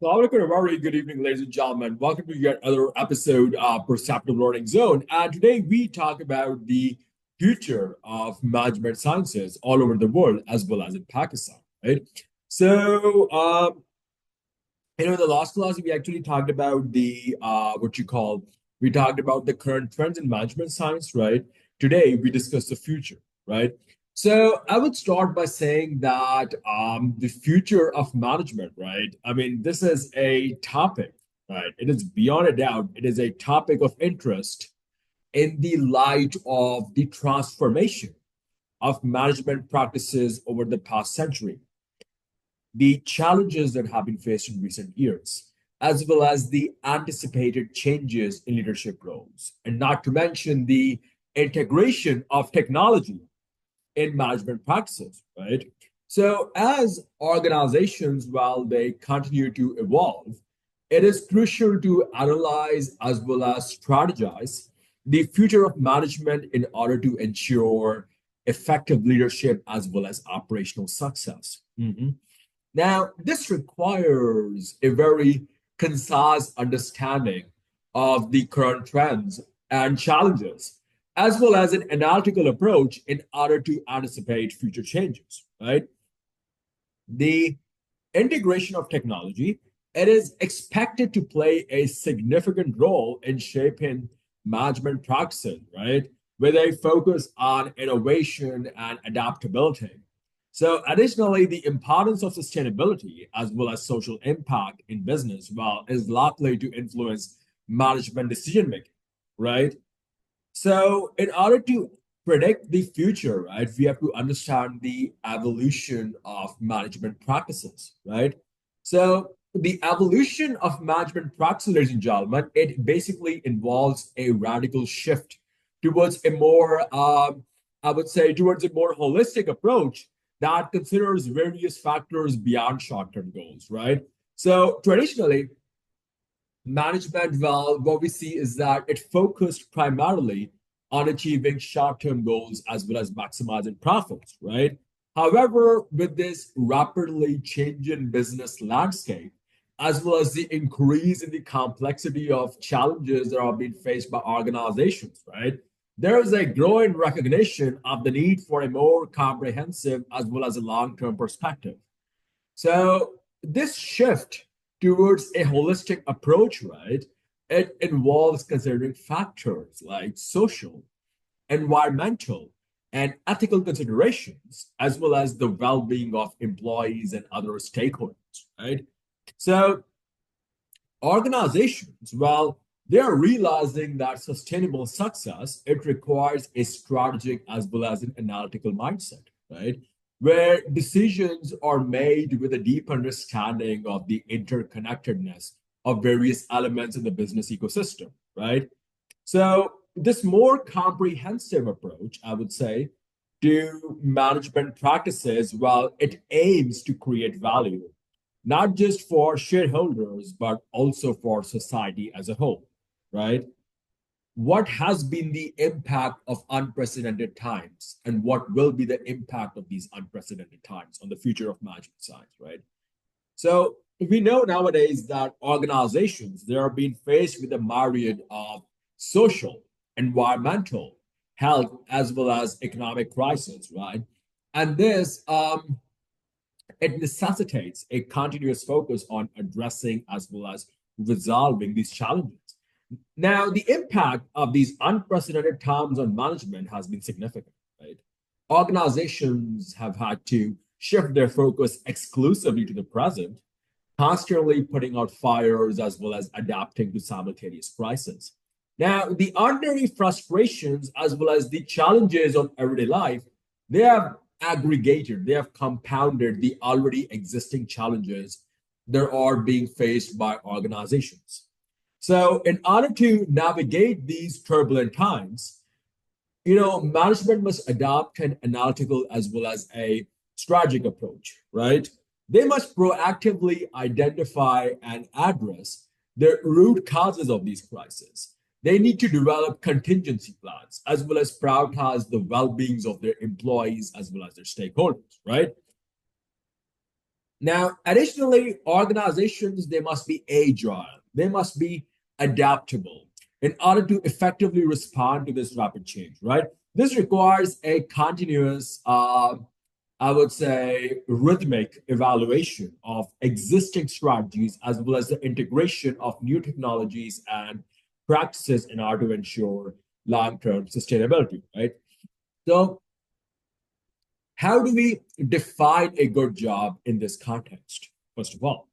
A very good evening, ladies and gentlemen. Welcome to yet another episode of Perceptive Learning Zone. And today we talk about the future of management sciences all over the world, as well as in Pakistan, right? So, in the last class, we actually talked about we talked about the current trends in management science, right? Today, we discuss the future, right? So I would start by saying that the future of management, right? I mean, this is a topic, right? It is beyond a doubt, it is a topic of interest in the light of the transformation of management practices over the past century, the challenges that have been faced in recent years, as well as the anticipated changes in leadership roles, and not to mention the integration of technology in management practices, right? So, as organizations, while they continue to evolve, it is crucial to analyze as well as strategize the future of management in order to ensure effective leadership as well as operational success. Mhm. Now, this requires a very concise understanding of the current trends and challenges, as well as an analytical approach in order to anticipate future changes, right? The integration of technology, it is expected to play a significant role in shaping management practices, right? With a focus on innovation and adaptability. So, additionally, the importance of sustainability as well as social impact in business, well, is likely to influence management decision making, right? So, in order to predict the future, right, we have to understand the evolution of management practices, right? So, the evolution of management practices, ladies and gentlemen, it basically involves a radical shift towards a more, I would say, towards a more holistic approach that considers various factors beyond short term goals, right? So, traditionally, management, well, what we see is that it focused primarily on achieving short-term goals as well as maximizing profits, right? However, with this rapidly changing business landscape, as well as the increase in the complexity of challenges that are being faced by organizations, right? There is a growing recognition of the need for a more comprehensive as well as a long-term perspective. So this shift towards a holistic approach, right? It involves considering factors like social, environmental, and ethical considerations, as well as the well-being of employees and other stakeholders, right? So organizations, well, they are realizing that sustainable success, it requires a strategic as well as an analytical mindset, right? Where decisions are made with a deep understanding of the interconnectedness of various elements in the business ecosystem, right? So this more comprehensive approach, I would say, to management practices, well, it aims to create value not just for shareholders, but also for society as a whole, right? What has been the impact of unprecedented times, and what will be the impact of these unprecedented times on the future of management science, right? So we know nowadays that organizations they are being faced with a myriad of social, environmental, health, as well as economic crises, right? And this it necessitates a continuous focus on addressing as well as resolving these challenges. Now, the impact of these unprecedented times on management has been significant, right? Organizations have had to shift their focus exclusively to the present, constantly putting out fires as well as adapting to simultaneous crises. Now, the ordinary frustrations as well as the challenges of everyday life, they have aggregated, they have compounded the already existing challenges that are being faced by organizations. So, in order to navigate these turbulent times, management must adopt an analytical as well as a strategic approach, right? They must proactively identify and address the root causes of these crises. They need to develop contingency plans as well as prioritize the well beings of their employees as well as their stakeholders, right? Now, additionally, organizations, they must be agile, they must be adaptable in order to effectively respond to this rapid change, right? This requires a continuous, I would say, rhythmic evaluation of existing strategies as well as the integration of new technologies and practices in order to ensure long-term sustainability, right? So, how do we define a good job in this context? First of all,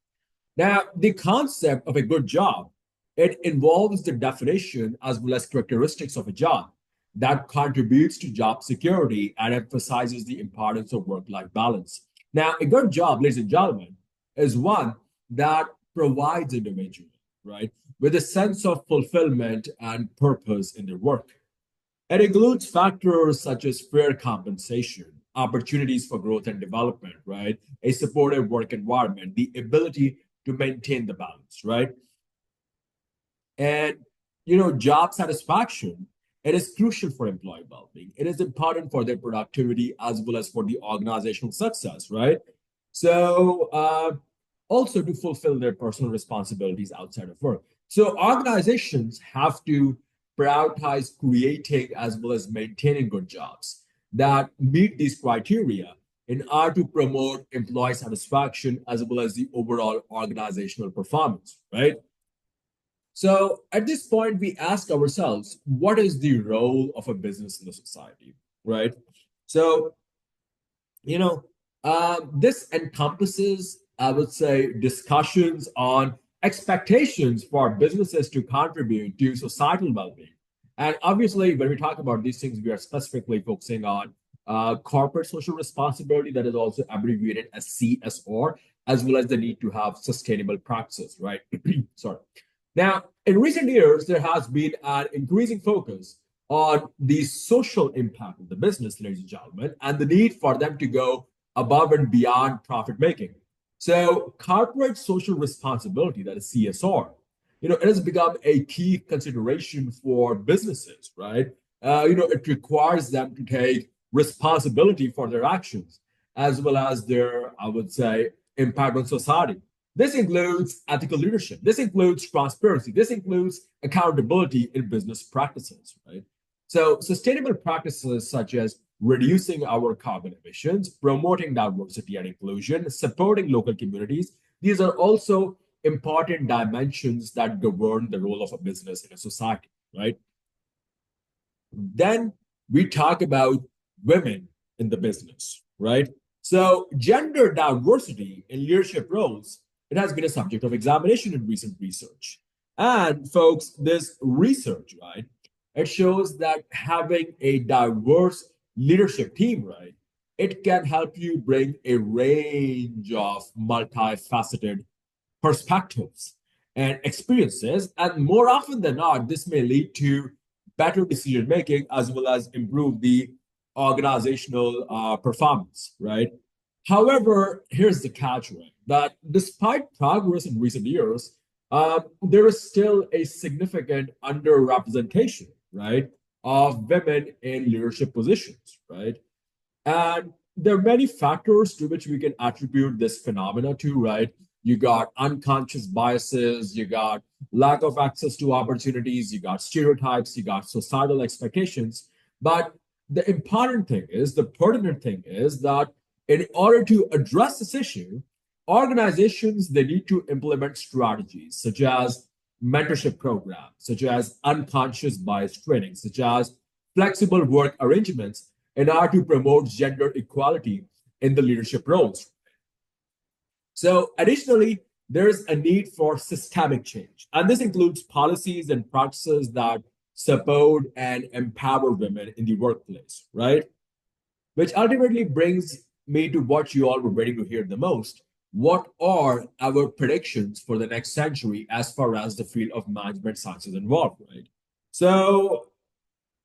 now the concept of a good job, it involves the definition as well as characteristics of a job that contributes to job security and emphasizes the importance of work-life balance. Now, a good job, ladies and gentlemen, is one that provides individuals, right, with a sense of fulfillment and purpose in their work. It includes factors such as fair compensation, opportunities for growth and development, right? A supportive work environment, the ability to maintain the balance, right? And, job satisfaction, it is crucial for employee well-being. It is important for their productivity as well as for the organizational success, right? So, also to fulfill their personal responsibilities outside of work. So, organizations have to prioritize creating as well as maintaining good jobs that meet these criteria in order to promote employee satisfaction as well as the overall organizational performance, right? So at this point, we ask ourselves, what is the role of a business in the society, right? So, this encompasses, I would say, discussions on expectations for businesses to contribute to societal well-being. And obviously, when we talk about these things, we are specifically focusing on corporate social responsibility, that is also abbreviated as CSR, as well as the need to have sustainable practices, right? Sorry. Now, in recent years, there has been an increasing focus on the social impact of the business, ladies and gentlemen, and the need for them to go above and beyond profit making. So, corporate social responsibility, that is CSR, it has become a key consideration for businesses, right? It requires them to take responsibility for their actions as well as their, I would say, impact on society. This includes ethical leadership. This includes transparency. This includes accountability in business practices, right? So, sustainable practices such as reducing our carbon emissions, promoting diversity and inclusion, supporting local communities, these are also important dimensions that govern the role of a business in a society, right? Then we talk about women in the business, right? So, gender diversity in leadership roles, it has been a subject of examination in recent research. And folks, this research, right, it shows that having a diverse leadership team, right, it can help you bring a range of multifaceted perspectives and experiences. And more often than not, this may lead to better decision making as well as improve the organizational performance, right? However, here's the catch, right? That despite progress in recent years, there is still a significant underrepresentation, right, of women in leadership positions, right? And there are many factors to which we can attribute this phenomena to, right? You got unconscious biases, you got lack of access to opportunities, you got stereotypes, you got societal expectations. But the important thing is, the pertinent thing is that in order to address this issue, organizations, they need to implement strategies such as mentorship programs, such as unconscious bias training, such as flexible work arrangements in order to promote gender equality in the leadership roles. So, additionally, there's a need for systemic change, and this includes policies and practices that support and empower women in the workplace, right? Which ultimately brings me to what you all were waiting to hear the most. What are our predictions for the next century as far as the field of management sciences involved, right? So,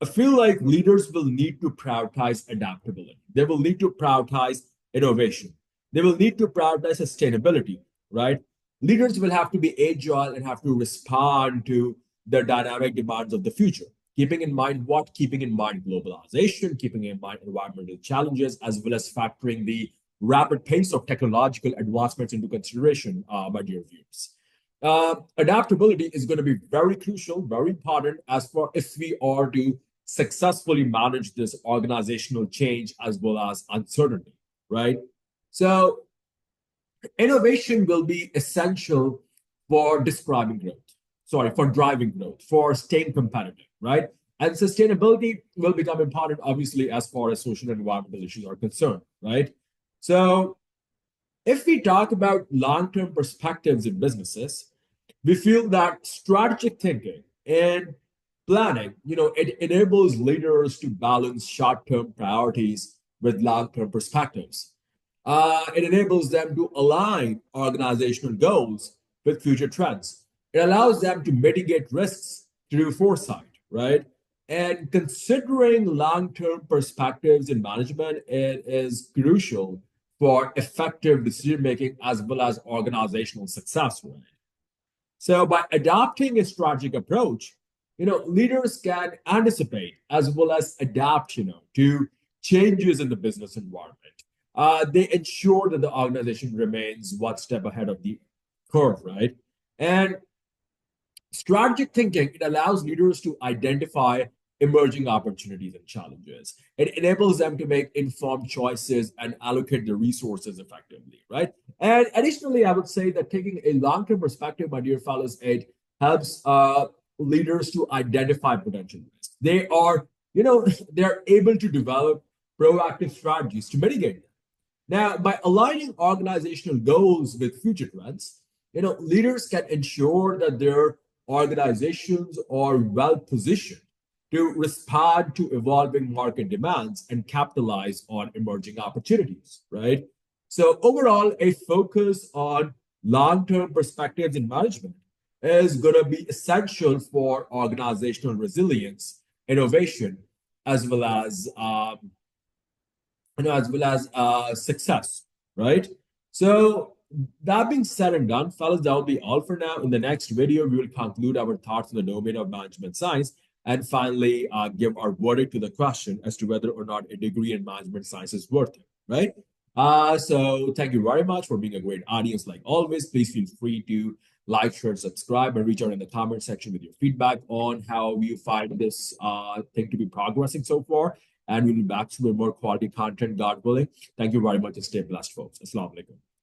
I feel like leaders will need to prioritize adaptability. They will need to prioritize innovation. They will need to prioritize sustainability, right? Leaders will have to be agile and have to respond to the dynamic demands of the future. Keeping in mind what? Keeping in mind globalization, keeping in mind environmental challenges, as well as factoring the rapid pace of technological advancements into consideration, my dear viewers. Adaptability is going to be very crucial, very important as far if we are to successfully manage this organizational change as well as uncertainty, right? So innovation will be essential for describing growth, sorry, for driving growth, for staying competitive, right? And sustainability will become important, obviously, as far as social and environmental issues are concerned, right? So if we talk about long-term perspectives in businesses, we feel that strategic thinking and planning, it enables leaders to balance short-term priorities with long-term perspectives. It enables them to align organizational goals with future trends. It allows them to mitigate risks through foresight, right? And considering long-term perspectives in management, it is crucial for effective decision making as well as organizational success, right? So by adopting a strategic approach, leaders can anticipate as well as adapt, to changes in the business environment. They ensure that the organization remains one step ahead of the curve, right? And strategic thinking, it allows leaders to identify emerging opportunities and challenges. It enables them to make informed choices and allocate the resources effectively, right? And additionally, I would say that taking a long-term perspective, my dear fellows, it helps leaders to identify potential risks. They are, they're able to develop proactive strategies to mitigate them. Now, by aligning organizational goals with future trends, leaders can ensure that their organizations are well positioned to respond to evolving market demands and capitalize on emerging opportunities, right? So overall, a focus on long-term perspectives in management is going to be essential for organizational resilience, innovation, as well as success, right? So that being said and done, fellas, that will be all for now. In the next video, we will conclude our thoughts on the domain of management science and finally give our verdict to the question as to whether or not a degree in management science is worth it, right? So thank you very much for being a great audience. Like always, please feel free to like, share, subscribe, and reach out in the comment section with your feedback on how you find this thing to be progressing so far. And we'll be back with more quality content, God willing. Thank you very much and stay blessed, folks. Assalamu alaikum.